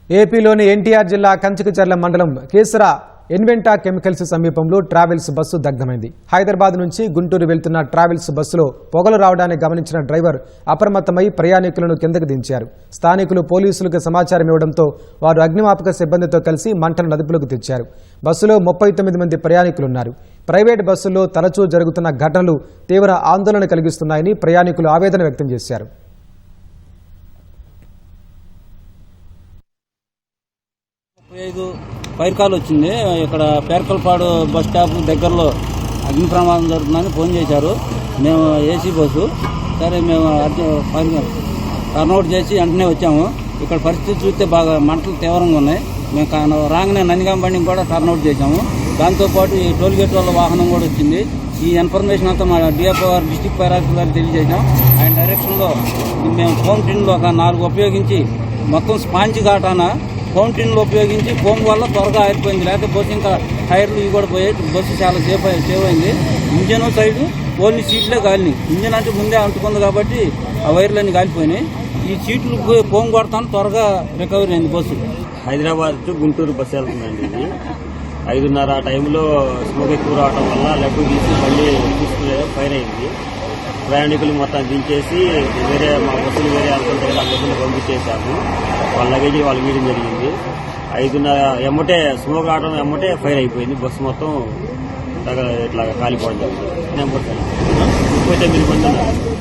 ఏపీలోని ఎన్టీఆర్ జిల్లా కంచికచర్ల మండలం కేసరా ఎన్వెంటా కెమికల్స్ సమీపంలో ట్రావెల్స్ బస్సు దగ్ధమైంది. హైదరాబాద్ నుంచి గుంటూరు వెళ్తున్న ట్రావెల్స్ బస్సులో పొగలు రావడాన్ని గమనించిన డ్రైవర్ అప్రమత్తమై ప్రయాణికులను కిందకు దించారు. స్థానికులు పోలీసులకు సమాచారం ఇవ్వడంతో వారు అగ్నిమాపక సిబ్బందితో కలిసి మంటలను అదుపులోకి తెచ్చారు. బస్సులో 39 మంది ప్రయాణికులున్నారు. ప్రైవేట్ బస్సుల్లో తరచూ జరుగుతున్న ఘటనలు తీవ్ర ఆందోళన కలిగిస్తున్నాయని ప్రయాణికులు ఆవేదన వ్యక్తం చేశారు. ఫైర్ కాల్ వచ్చింది. ఇక్కడ పేర్కల్పాడు బస్ స్టాప్ దగ్గరలో అగ్ని ప్రమాదం జరుగుతుందని ఫోన్ చేశారు. మేము ఏసీ బస్సు సరే మేము టర్న్అవుట్ చేసి వెంటనే వచ్చాము. ఇక్కడ పరిస్థితి చూస్తే బాగా మంటలు తీవ్రంగా ఉన్నాయి. మేము రాగానే నందిగాం బండిని కూడా టర్న్అవుట్ చేశాము. దాంతోపాటు ఈ టోల్గేట్ వాళ్ళ వాహనం కూడా వచ్చింది. ఈ ఇన్ఫర్మేషన్ అంతా మా డిఎఫ్ఓ గారు డిస్ట్రిక్ట్ ఫైర్ ఆఫీసర్ గారికి తెలియజేశాం. ఆయన డైరెక్షన్లో మేము ఫోమ్ టిన్లు ఒక 4 ఉపయోగించి మొత్తం స్పాంజ్ ఘాటాన ఫోమ్ టిన్లు ఉపయోగించి ఫోమ్ వల్ల త్వరగా ఆరిపోయింది. లేకపోతే ఇంకా టైర్లు ఇవి కూడా పోయాయి. బస్సు చాలా సేఫ్ అయింది. ఇంజన్ సైడ్ ఓన్లీ సీట్లే కాలినాయి. ఇంజన్ అంటే ముందే అంటుకుంది కాబట్టి ఆ వైర్లన్నీ కాలిపోయినాయి. ఈ సీట్లు ఫోమ్ కొడతాను త్వరగా రికవరీ అయింది bus. Hyderabad to Guntur bus వెళ్తుందండి. ఇది 5:30 ఆ టైంలో స్మోక్ ఎక్కువ రావడం వల్ల లెఫ్ట్ తీసి మళ్ళీ తీసుకునే ఫైర్ అయింది. ప్రయాణికులు మొత్తం దించేసి మా బస్సులు వేరే అనుకుంటే ఆ బస్సులు పంపించేసాము. వాళ్ళ లగేజీ వాళ్ళు గీయడం జరిగింది. 5:30 ఎమ్మటే స్మోక్ రావడం ఎమ్మటే ఫైర్ అయిపోయింది. బస్సు మొత్తం ఇట్లా కాలిపోవడం జరిగింది. 39 మంది ఉన్నారు.